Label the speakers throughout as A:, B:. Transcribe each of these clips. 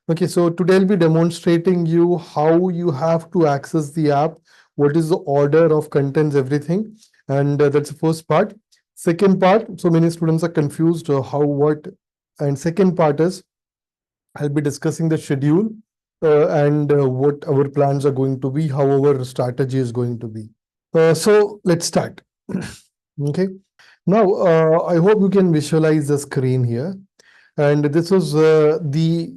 A: Okay, so today I'll be demonstrating you how you have to access the app, what is the order of contents, everything. And that's the first part. Second part, so many students are confused how, what. And second part is I'll be discussing the schedule and what our plans are going to be, how our strategy is going to be. So let's start. Okay. Now, I hope you can visualize the screen here. And this is the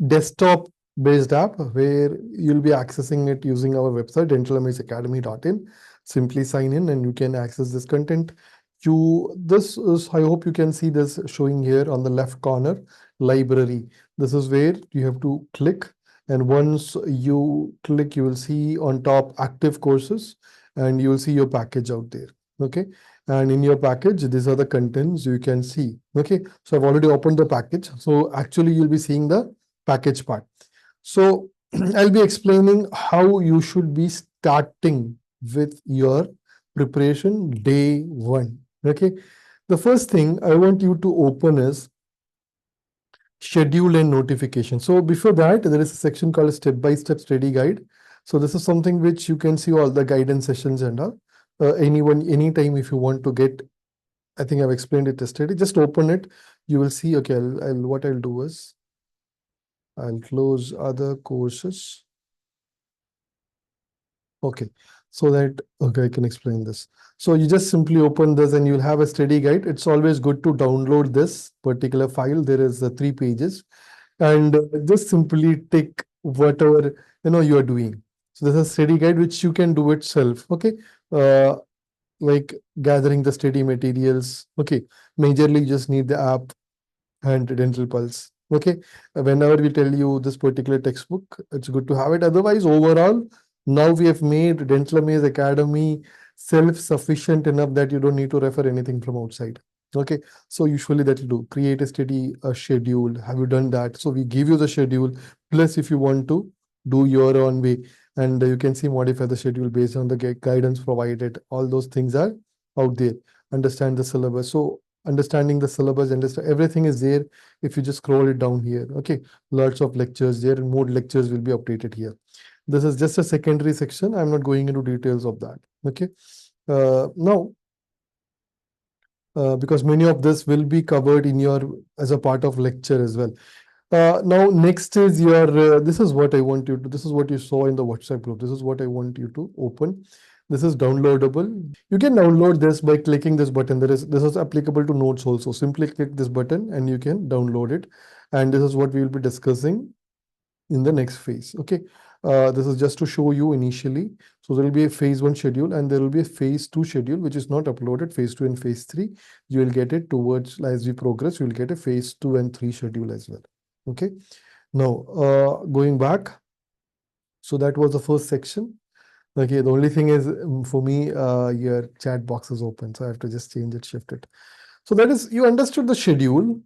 A: desktop based app where you'll be accessing it using our website, dentalamazeacademy.in. Simply sign in and you can access this content. This is, I hope you can see this showing here on the left corner, library. This is where you have to click. And once you click, you will see on top active courses and you will see your package out there. Okay. And in your package, these are the contents you can see. Okay, so I've already opened the package. So actually, you'll be seeing the package part. So I'll be explaining how you should be starting with your preparation day one. Okay, the first thing I want you to open is schedule and notification. So before that, there is a section called step-by-step study guide. So this is something which you can see all the guidance sessions and all. Anytime if you want to get, I think I've explained it yesterday, just open it. You will see, okay, what I'll do is I'll close other courses. Okay, so that, okay, I can explain this. So you just simply open this and you'll have a study guide. It's always good to download this particular file. There is 3 pages and just simply take whatever, you are doing. So this is a study guide, which you can do itself. Okay. Like gathering the study materials. Okay. Majorly you just need the app and Dental Pulse. Okay. Whenever we tell you this particular textbook, it's good to have it. Otherwise, overall, now we have made Dental Amaze Academy self-sufficient enough that you don't need to refer anything from outside. Okay. So usually that will do. Create a study schedule. Have you done that? So we give you the schedule. Plus, if you want to do your own way, and you can see modify the schedule based on the guidance provided. All those things are out there. Understand the syllabus. So understanding the syllabus, understand everything is there. If you just scroll it down here, okay, lots of lectures there and more lectures will be updated here. This is just a secondary section. I'm not going into details of that. Okay. Now, because many of this will be covered in your as a part of lecture as well. Now, next is your, this is what I want you to, this is what you saw in the WhatsApp group. This is what I want you to open. This is downloadable. You can download this by clicking this button. This is applicable to notes also. Simply click this button and you can download it. And this is what we will be discussing in the next phase. Okay. This is just to show you initially. So there will be a phase 1 schedule and there will be a phase 2 schedule, which is not uploaded. Phase 2 and phase 3, you will get it towards, as we progress, you will get a phase 2 and 3 schedule as well. Okay. Now, going back. So that was the first section. Okay. The only thing is for me, your chat box is open. So I have to just change it, shift it. So that is, you understood the schedule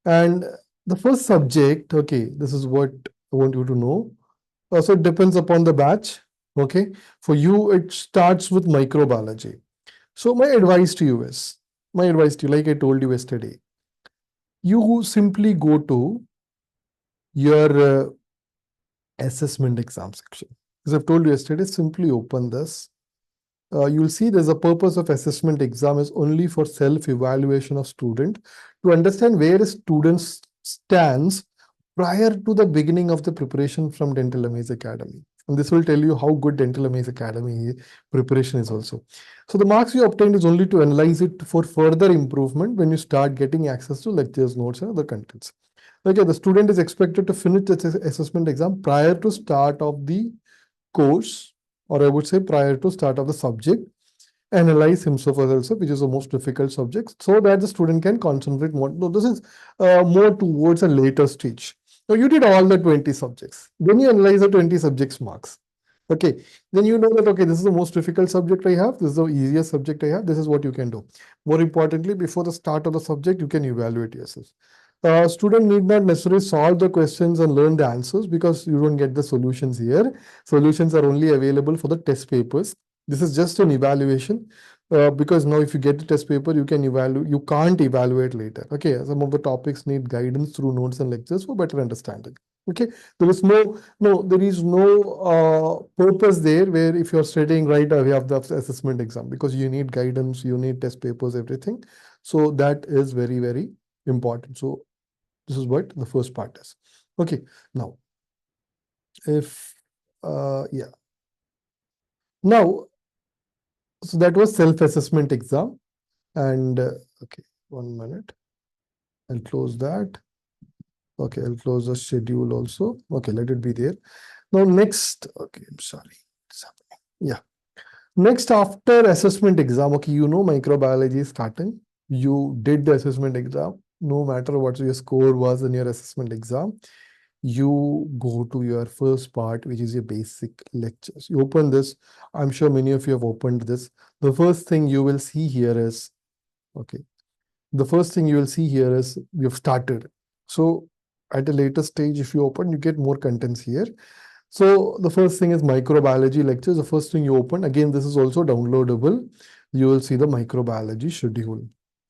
A: and the first subject. Okay. This is what I want you to know. So it depends upon the batch. Okay. For you, it starts with microbiology. So my advice to you is, like I told you yesterday, you simply go to your assessment exam section. As I've told you yesterday, simply open this. You'll see there's a purpose of assessment exam is only for self-evaluation of student to understand where a student stands prior to the beginning of the preparation from Dental Amaze Academy. And this will tell you how good Dental Amaze Academy preparation is also. So the marks you obtained is only to analyze it for further improvement when you start getting access to lectures, notes, and other contents. Okay, the student is expected to finish the assessment exam prior to start of the course, or I would say prior to start of the subject, analyze himself or herself, which is the most difficult subject, so that the student can concentrate more. No, this is more towards a later stage. So you did all the 20 subjects. Then you analyze the 20 subjects marks. Okay. Then you know that, okay, this is the most difficult subject I have. This is the easiest subject I have. This is what you can do. More importantly, before the start of the subject, you can evaluate yourself. Student need not necessarily solve the questions and learn the answers because you don't get the solutions here. Solutions are only available for the test papers. This is just an evaluation because now if you get the test paper, you can evaluate, you can't evaluate later. Okay, some of the topics need guidance through notes and lectures for better understanding. Okay, there is there is no purpose there where if you're studying right away of the assessment exam, because you need guidance, you need test papers, everything. So that is very, very important. So this is what the first part is. Okay, now if yeah, now so that was self-assessment exam. And okay, 1 minute, I'll close that. Okay, I'll close the schedule also. Okay, let it be there. Now next, okay, I'm sorry, what's happening? Yeah, next after assessment exam, okay, microbiology is starting. You did the assessment exam. No matter what your score was in your assessment exam, you go to your first part, which is your basic lectures. You open this. I'm sure many of you have opened this. The first thing you will see here is, okay, the first thing you will see here is you've started. So at a later stage, if you open, you get more contents here. So the first thing is microbiology lectures. The first thing you open, again, this is also downloadable. You will see the microbiology schedule.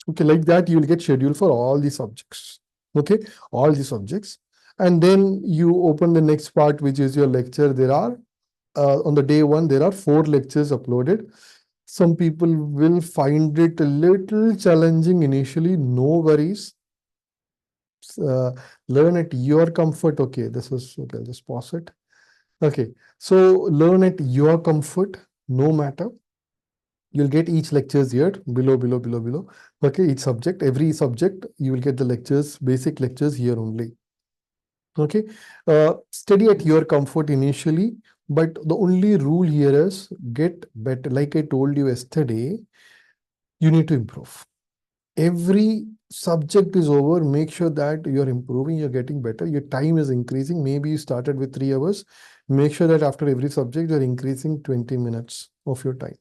A: Okay, like that, you will get schedule for all the subjects. Okay, all the subjects. And then you open the next part, which is your lecture. There are, on the day one, there are 4 lectures uploaded. Some people will find it a little challenging initially. No worries. Uh, Learn at your comfort. Okay, this is okay. I'll just pause it. Okay, so learn at your comfort, no matter. You'll get each lectures here below. Okay, each subject, every subject, you will get the lectures, basic lectures here only. Okay, study at your comfort initially, but the only rule here is get better. Like I told you yesterday, you need to improve. Every subject is over, make sure that you're improving, you're getting better, your time is increasing. Maybe you started with 3 hours. Make sure that after every subject, you're increasing 20 minutes of your time.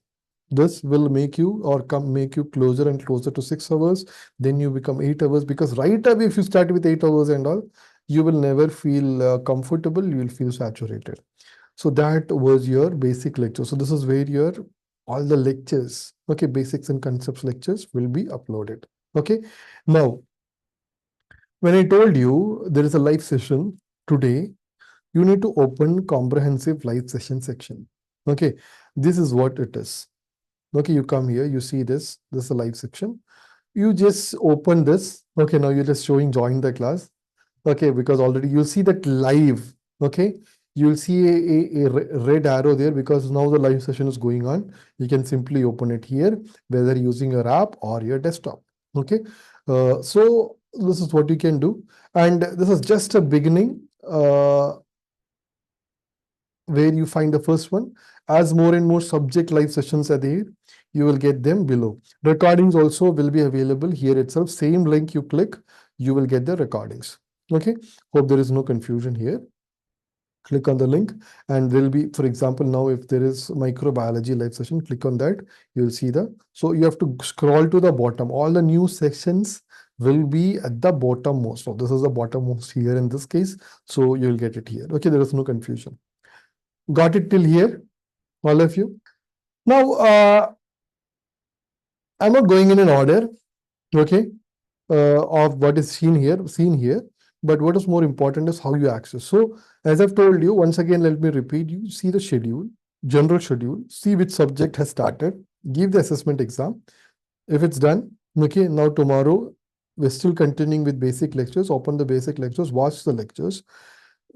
A: This will make you make you closer and closer to 6 hours. Then you become 8 hours, because right away, if you start with 8 hours and all, you will never feel comfortable, you will feel saturated. So that was your basic lecture. So this is where your all the lectures, okay, basics and concepts lectures will be uploaded. Okay. Now, when I told you there is a live session today, you need to open comprehensive live session section. Okay. This is what it is. Okay, you come here, you see this. This is a live section. You just open this. Okay, now you're just showing join the class. Okay, because already you'll see that live. Okay, you'll see a red arrow there because now the live session is going on. You can simply open it here, whether using your app or your desktop. Okay, so this is what you can do, and this is just a beginning. Where you find the first one. As more and more subject live sessions are there, you will get them below. Recordings also will be available here itself. Same link you click, you will get the recordings. Okay, hope there is no confusion here. Click on the link and there will be, for example, now if there is microbiology live session, click on that. You'll see so you have to scroll to the bottom. All the new sections will be at the bottom most. So this is the bottom most here in this case. So you'll get it here. Okay, there is no confusion. Got it till here, all of you? Now, I'm not going in an order, okay, of what is seen here, but what is more important is how you access. So, as I've told you, once again, let me repeat, you see the schedule, general schedule, see which subject has started, give the assessment exam. If it's done, okay, now tomorrow, we're still continuing with basic lectures, open the basic lectures, watch the lectures.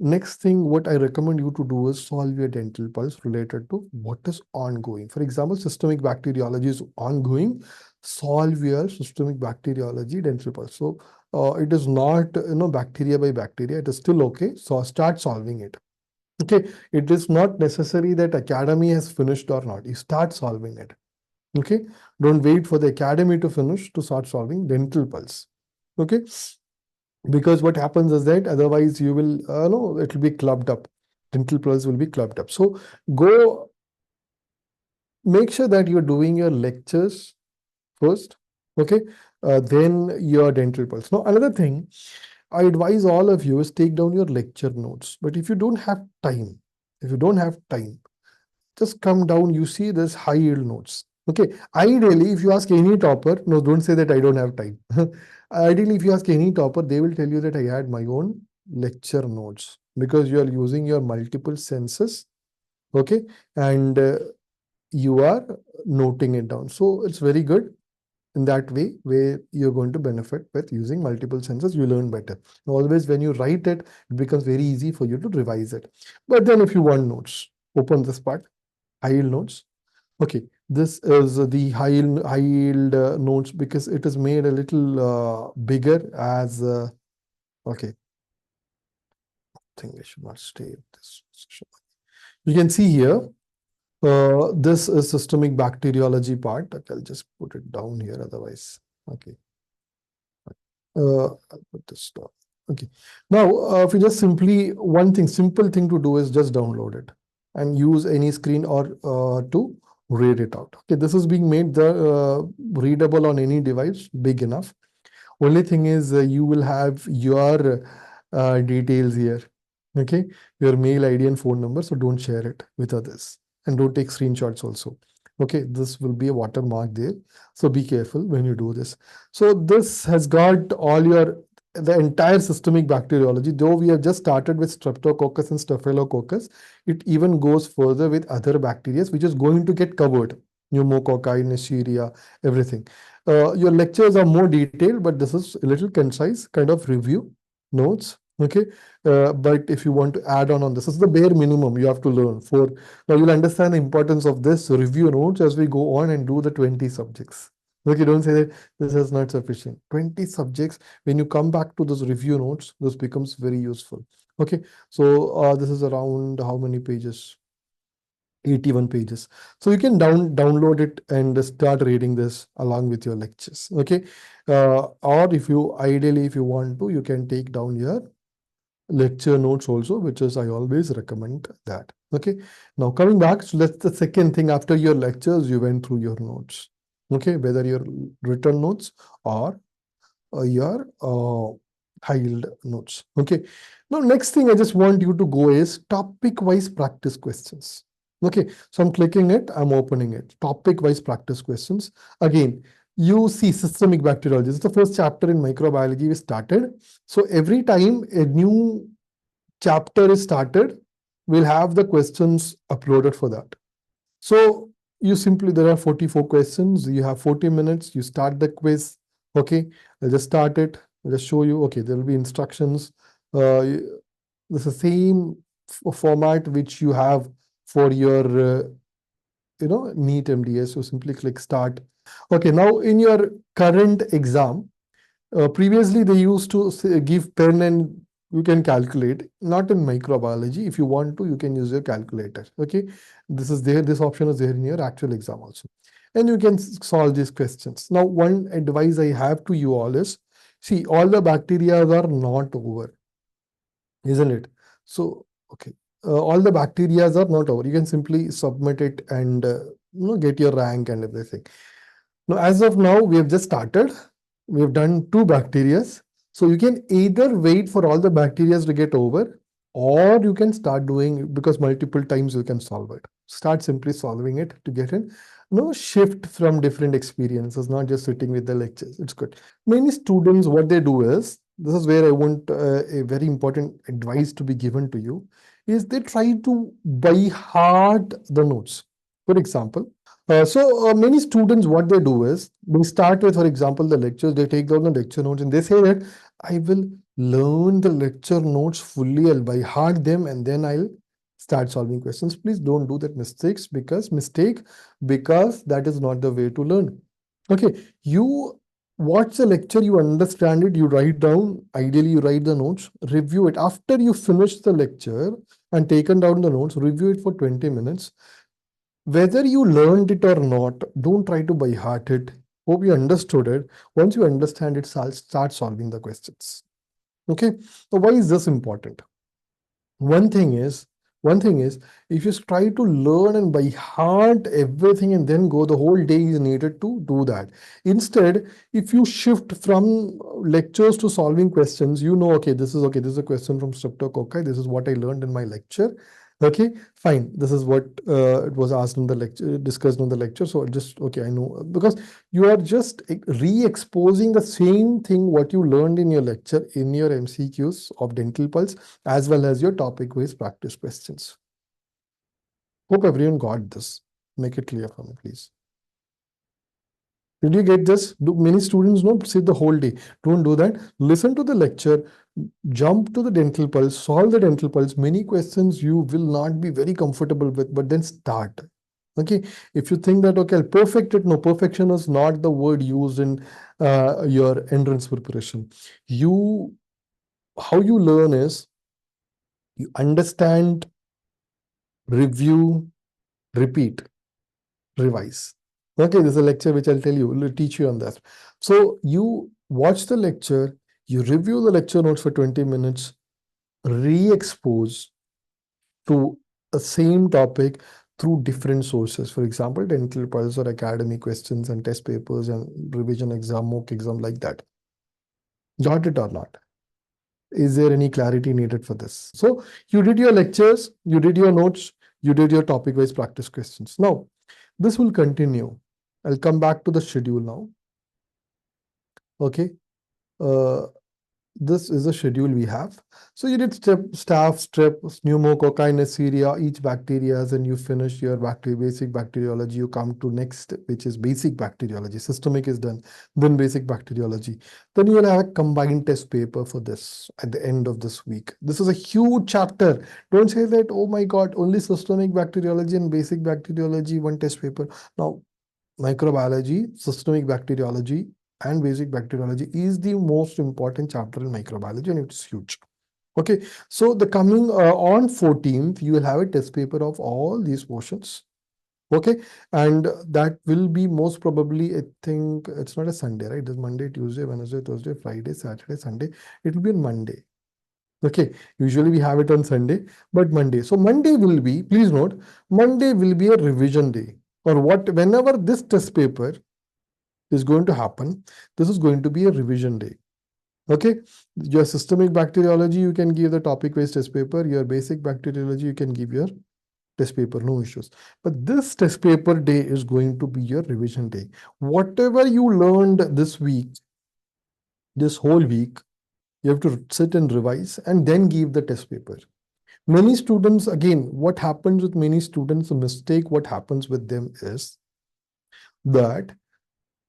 A: Next thing, what I recommend you to do is solve your dental pulse related to what is ongoing. For example, systemic bacteriology is ongoing. Solve your systemic bacteriology dental pulse. So it is not bacteria by bacteria. It is still okay. So start solving it. Okay, it is not necessary that academy has finished or not. You start solving it. Okay, don't wait for the academy to finish to start solving dental pulse. Okay, because what happens is that otherwise you will no, it will be clubbed up. Dental pulse will be clubbed up. So go make sure that you're doing your lectures first. Okay, then your dental pulse. Now another thing I advise all of you is take down your lecture notes. But if you don't have time, just come down. You see this high yield notes. Okay, ideally, if you ask any topper, no, don't say that I don't have time. Ideally, if you ask any topper, they will tell you that I had my own lecture notes. because you are using your multiple senses, okay, and you are noting it down. So it's very good in that way where you're going to benefit with using multiple senses. You learn better. Always when you write it, it becomes very easy for you to revise it. But then if you want notes, open this part, high yield notes. Okay, this is the high yield notes because it is made a little bigger as okay. I think I should not stay in this section. You can see here, this is systemic bacteriology part. Okay, I'll just put it down here otherwise. Okay. I'll put this down. Okay. Now, if you just simply, one thing, simple thing to do is just download it and use any screen or to read it out. Okay, this is being made readable on any device, big enough. Only thing is you will have your details here. Okay, your mail ID and phone number. So don't share it with others and don't take screenshots also. Okay, this will be a watermark there. So be careful when you do this. So this has got all the entire systemic bacteriology. Though we have just started with Streptococcus and Staphylococcus, it even goes further with other bacteria, which is going to get covered. Pneumococci, Neisseria, everything. Your lectures are more detailed, but this is a little concise kind of review notes. Okay, but if you want to add on this is the bare minimum you have to learn for. Now you'll understand the importance of this review notes as we go on and do the 20 subjects. Okay, don't say that this is not sufficient. 20 subjects, when you come back to those review notes, this becomes very useful. Okay, so this is around how many pages? 81 pages. So you can download it and start reading this along with your lectures. Okay, or if you ideally, if you want to, you can take down your lecture notes also, which is I always recommend that. Okay, now coming back, so that's the second thing. After your lectures, you went through your notes. Okay, whether your written notes or your high yield notes. Okay, now next thing I just want you to go is topic wise practice questions. Okay, so I'm clicking it, I'm opening it. Topic wise practice questions. Again, you see systemic bacteriology. This is the first chapter in microbiology we started. So every time a new chapter is started, we'll have the questions uploaded for that. So you simply, there are 44 questions. You have 40 minutes. You start the quiz. Okay, I'll just start it. I'll just show you. Okay, there will be instructions. This is the same format which you have for your, NEET MDS. So simply click start. Okay, now in your current exam, previously they used to give pen and you can calculate. Not in microbiology. If you want to, you can use your calculator. Okay, this is there. This option is there in your actual exam also, and you can solve these questions. Now, one advice I have to you all is, see, all the bacteria are not over, isn't it? So, okay, all the bacteria are not over. You can simply submit it and get your rank and everything. Now, as of now, we have just started. We have done 2 bacterias. So you can either wait for all the bacteria to get over, or you can start doing, because multiple times you can solve it. Start simply solving it to get in. No shift from different experiences, not just sitting with the lectures. It's good. Many students, what they do is, this is where I want a very important advice to be given to you, is they try to by heart the notes. For example, many students, what they do is, they start with, for example, the lectures, they take down the lecture notes and they say that I will learn the lecture notes fully, I'll by heart them, and then I'll start solving questions. Please don't do that because that is not the way to learn. Okay, you watch the lecture, you understand it, you write down, ideally you write the notes, review it. After you finish the lecture and taken down the notes, review it for 20 minutes. Whether you learned it or not, don't try to by heart it. Hope you understood it. Once you understand it, start solving the questions. Okay. So why is this important? One thing is, if you try to learn and by heart everything and then go, the whole day is needed to do that. Instead, if you shift from lectures to solving questions, okay, this is a question from Streptococci. This is what I learned in my lecture. Okay, fine. This is what it was asked in the lecture, discussed in the lecture. So just, okay, I know, because you are just re-exposing the same thing what you learned in your lecture in your MCQs of Dental Pulse, as well as your topic-wise practice questions. Hope everyone got this. Make it clear for me, please. Did you get this? Do many students not sit the whole day? Don't do that. Listen to the lecture, jump to the Dental Pulse, solve the Dental Pulse. Many questions you will not be very comfortable with, but then start. Okay, if you think that, okay, I'll perfect it, no, perfection is not the word used in your entrance preparation. You, how you learn is you understand, review, repeat, revise. Okay, this is a lecture which I'll tell you, will teach you on that. So you watch the lecture, you review the lecture notes for 20 minutes, re-expose to the same topic through different sources. For example, Dental Pulse or academy questions and test papers and revision exam, mock exam, like that. Got it or not? Is there any clarity needed for this? So you did your lectures, you did your notes, you did your topic-wise practice questions. Now, this will continue. I'll come back to the schedule now. Okay. Uh, this is the schedule we have. So you did staph, strep, pneumococcus, neisseria, each bacteria, and you finish your basic bacteriology. You come to next, which is basic bacteriology. Systemic is done, then basic bacteriology. Then you will have a combined test paper for this at the end of this week. This is a huge chapter. Don't say that, oh my God, only systemic bacteriology and basic bacteriology, one test paper. Now, microbiology, systemic bacteriology, and basic bacteriology is the most important chapter in microbiology, and it's huge. Okay, so the coming on 14th, you will have a test paper of all these portions. Okay, and that will be most probably, I think it's not a Sunday, right? It's Monday, Tuesday, Wednesday, Thursday, Friday, Saturday, Sunday. It will be on Monday. Okay, usually we have it on Sunday, but Monday. So Monday will be, please note, Monday will be a revision day, or what, whenever this test paper is going to happen, this is going to be a revision day. Okay, your systemic bacteriology, you can give the topic-based test paper. Your basic bacteriology, you can give your test paper, no issues. But this test paper day is going to be your revision day. Whatever you learned this week, this whole week, you have to sit and revise and then give the test paper. Many students, again, what happens with many students, a mistake, what happens with them is that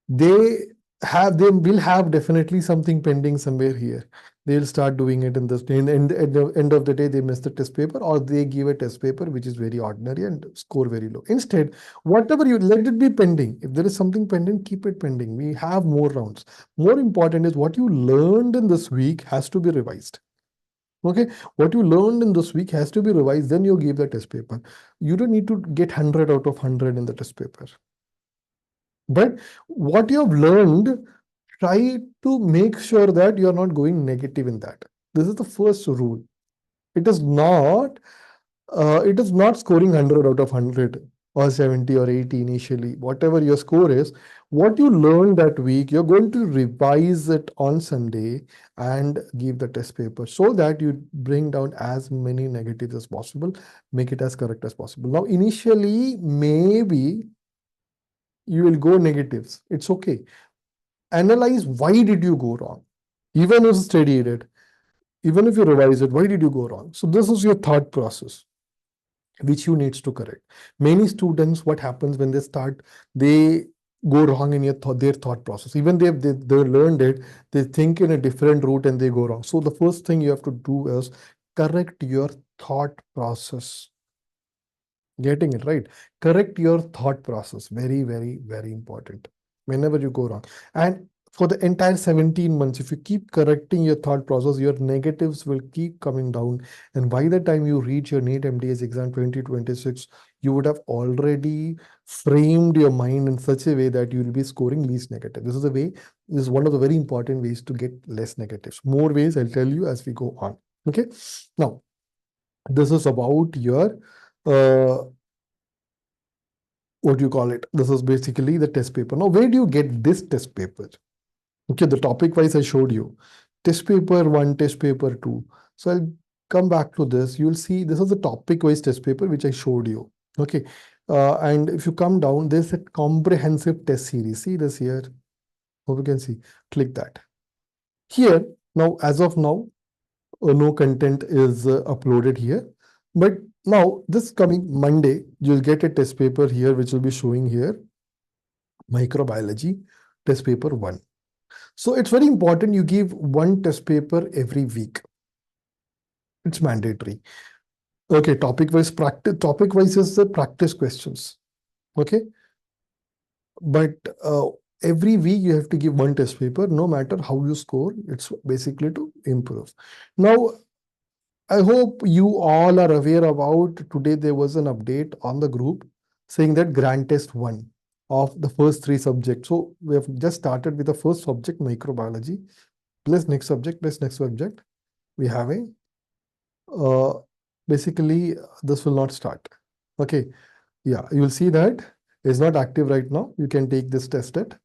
A: they will have definitely something pending somewhere here. They'll start doing it in this, at the end of the day, they miss the test paper, or they give a test paper which is very ordinary and score very low. Instead, whatever you let it be pending. If there is something pending, keep it pending. We have more rounds. More important is what you learned in this week has to be revised. Okay, what you learned in this week has to be revised, then you give the test paper. You don't need to get 100 out of 100 in the test paper. But what you have learned, try to make sure that you are not going negative in that. This is the first rule. It is not scoring 100 out of 100 or 70 or 80 initially. Whatever your score is, what you learned that week, you're going to revise it on Sunday and give the test paper so that you bring down as many negatives as possible, make it as correct as possible. Now, initially, maybe you will go negatives. It's okay. Analyze why did you go wrong. Even if studied it, even if you revise it, why did you go wrong? So this is your thought process, which you needs to correct. Many students, what happens when they start, they go wrong in their thought process. Even they learned it, they think in a different route and they go wrong. So the first thing you have to do is correct your thought process. Getting it right. Correct your thought process. Very, very, very important. Whenever you go wrong. And for the entire 17 months, if you keep correcting your thought process, your negatives will keep coming down. And by the time you reach your NEET MDS exam 2026, you would have already framed your mind in such a way that you will be scoring least negative. This is one of the very important ways to get less negatives. More ways I'll tell you as we go on. Okay. Now, this is about your what do you call it? This is basically the test paper. Now, where do you get this test paper? Okay, the topic wise I showed you. Test paper 1, test paper 2. So I'll come back to this, you'll see this is the topic-wise test paper which I showed you. Okay, and if you come down, there's a comprehensive test series. See this here. Hope you can see. Click that. Here now, as of now, no content is uploaded here. But now, this coming Monday, you'll get a test paper here, which will be showing here microbiology test paper 1. So it's very important you give one test paper every week. It's mandatory. Okay, topic-wise practice. Topic-wise is the practice questions. Okay, but every week you have to give one test paper, no matter how you score. It's basically to improve. Now, I hope you all are aware about today there was an update on the group saying that grand test 1 of the first 3 subjects. So we have just started with the first subject, microbiology, plus next subject, plus next subject. We have a basically this will not start. Okay, yeah, you will see that it's not active right now. You can take this test at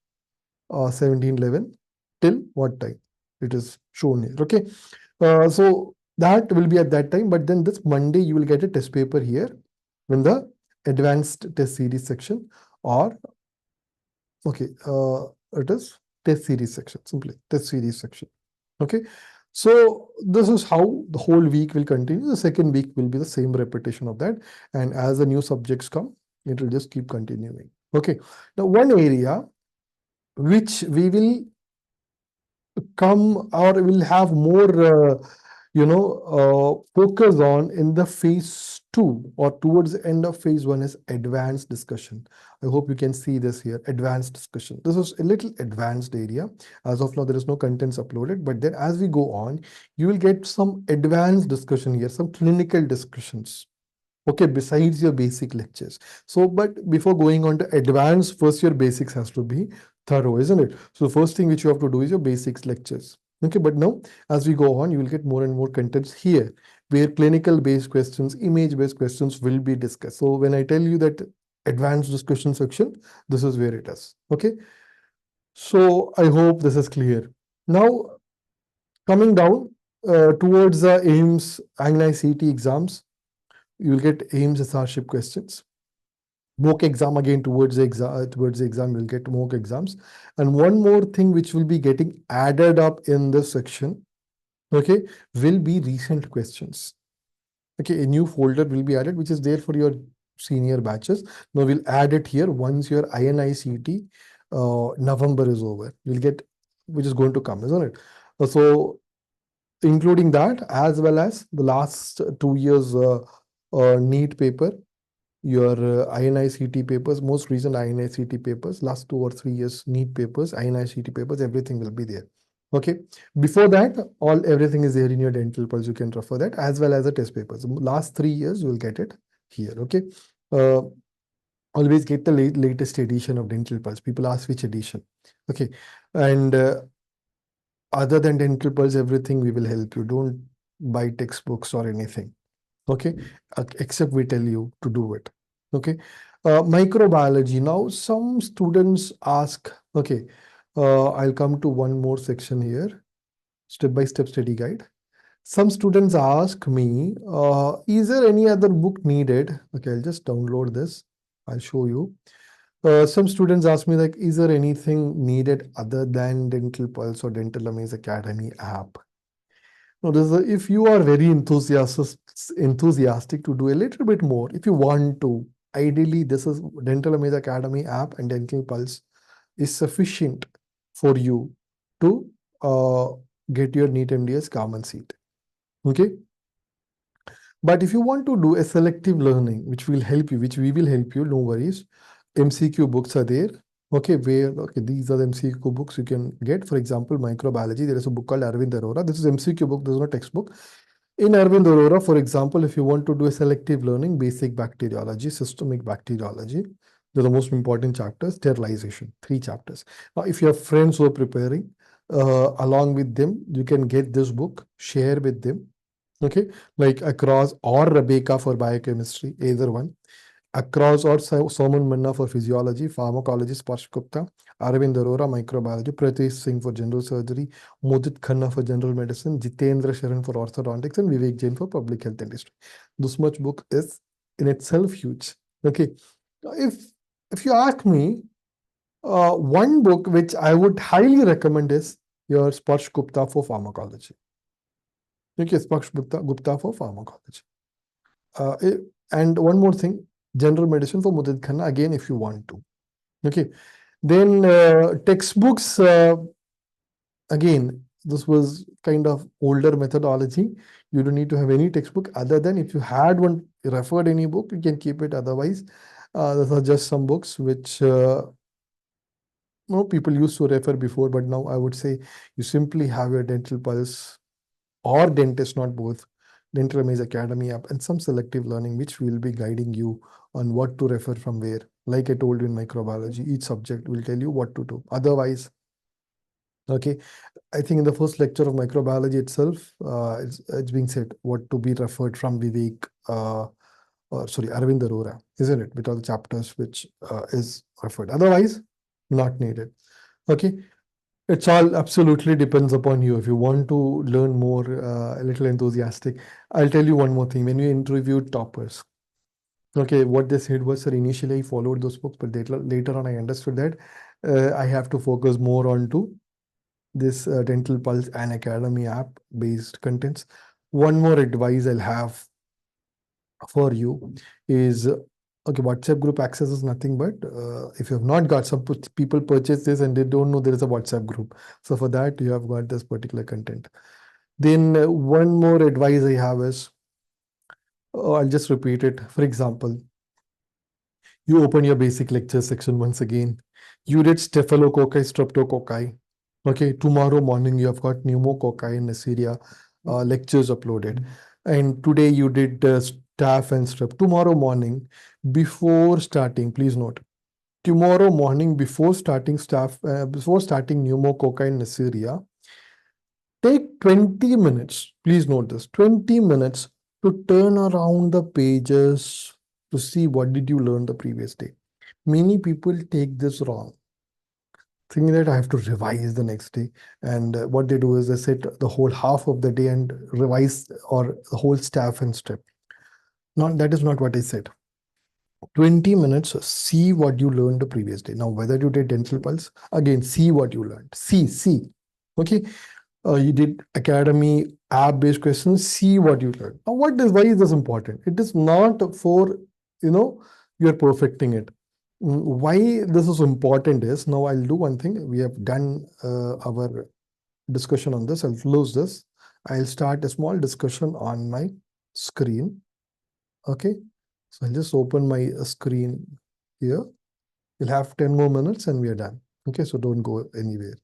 A: 17:11 till what time it is shown here. Okay, so that will be at that time, but then this Monday you will get a test paper here in the advanced test series section, or okay, it is test series section, simply test series section. Okay, so this is how the whole week will continue. The second week will be the same repetition of that, and as the new subjects come, it will just keep continuing. Okay, now one area which we will come or will have more focus on in the phase 2 or towards the end of phase 1 is advanced discussion. I hope you can see this here, advanced discussion. This is a little advanced area. As of now, there is no contents uploaded, but then as we go on, you will get some advanced discussion here, some clinical discussions. Okay, besides your basic lectures. So, but before going on to advanced, first your basics has to be thorough, isn't it? So the first thing which you have to do is your basics lectures. Okay, but now as we go on, you will get more and more contents here where clinical based questions, image based questions will be discussed. So when I tell you that advanced discussion section, this is where it is. Okay, so I hope this is clear. Now coming down towards the AIMS ANGNI-CET exams, you will get AIMS SRship questions. Mock exam again towards the exam, you'll get mock exams. And one more thing which will be getting added up in this section, okay, will be recent questions. Okay, a new folder will be added, which is there for your senior batches. Now we'll add it here once your INI-CET November is over. You'll get, which is going to come, isn't it? So including that, as well as the last 2 years NEET paper, your INI-CET papers, most recent INI-CET papers, last 2 or 3 years NEET papers, INI-CET papers, everything will be there. Okay. Before that, everything is there in your dental pulse. You can refer that, as well as the test papers. Last 3 years, you will get it here. Okay. Always get the latest edition of dental pulse. People ask which edition. Okay. And other than dental pulse, everything we will help you. Don't buy textbooks or anything. Okay, except we tell you to do it. Okay, microbiology. Now some students ask, okay, I'll come to one more section here, step-by-step study guide. Some students ask me, is there any other book needed? Okay, I'll just download this. I'll show you. Some students ask me, like, is there anything needed other than Dental Pulse or Dental AMAZE Academy app? Now, if you are very enthusiastic to do a little bit more, if you want to, ideally, this is Dental AMAZE Academy app and Dental Pulse is sufficient for you to get your NEET MDS common seat. Okay. But if you want to do a selective learning, which will help you, which we will help you, no worries. MCQ books are there. Okay, these are the MCQ books you can get. For example, microbiology, there is a book called Arvind Arora. This is MCQ book, this is not textbook. In Arvind Arora, for example, if you want to do a selective learning, basic bacteriology, systemic bacteriology, they're the most important chapters, sterilization, 3 chapters. Now, if you have friends who are preparing, along with them, you can get this book, share with them. Okay, like Across or Rebecca for biochemistry, either one. across, or Soman Manna for physiology, pharmacology, Sparsh Gupta, Arvind Arora, microbiology, Pratish Singh for general surgery, Mudit Khanna for general medicine, Jitendra Sharan for orthodontics, and Vivek Jain for public health industry. This much book is in itself huge. Okay, if if you ask me, one book which I would highly recommend is your Sparsh Gupta for pharmacology. Okay, Sparsh Gupta for pharmacology. Uh, eh, and one more thing, general medicine for Mudit Khanna, again, if you want to. Okay. Then textbooks, again, this was kind of older methodology. You don't need to have any textbook other than if you had one referred any book, you can keep it. Otherwise, these are just some books which no people used to refer before, but now I would say you simply have your Dental Pulse or Dentist, not both, Dental AMAZE Academy app, and some selective learning, which will be guiding you on what to refer from where. Like I told you in microbiology, each subject will tell you what to do. Otherwise, okay, I think in the first lecture of microbiology itself, it's being said what to be referred from Vivek, sorry, Arvind Arora, isn't it? With all the chapters which is referred. Otherwise, not needed. Okay, it's all absolutely depends upon you. If you want to learn more, a little enthusiastic, I'll tell you one more thing. When you interviewed toppers, okay, what they said was, sir, initially I followed those books, but later on I understood that I have to focus more on to this Dental Pulse and Academy app based contents. One more advice I'll have for you is okay, WhatsApp group access is nothing but if you have not got, some people purchase this and they don't know there is a WhatsApp group. So for that, you have got this particular content. Then one more advice I have is, I'll just repeat it. For example, you open your basic lecture section once again. You did staphylococci, streptococci. Okay, tomorrow morning you have got pneumococci and Neisseria lectures uploaded. And today you did staph and strep. Tomorrow morning, before starting, please note, tomorrow morning before starting before starting pneumococci and Neisseria, take 20 minutes. Please note this, 20 minutes to turn around the pages to see what did you learn the previous day. Many people take this wrong, thinking that I have to revise the next day. And what they do is they sit the whole half of the day and revise, or the whole staph and strep. Not, that is not what I said. 20 minutes, see what you learned the previous day. Now, whether you did Dental Pulse, again, see what you learned. See. Okay. You did Academy app-based questions, see what you learned. Now, why is this important? It is not for, you're perfecting it. Why this is important is, now I'll do one thing. We have done our discussion on this. I'll close this. I'll start a small discussion on my screen. Okay. So I'll just open my screen here. We'll have 10 more minutes and we are done. Okay. So don't go anywhere.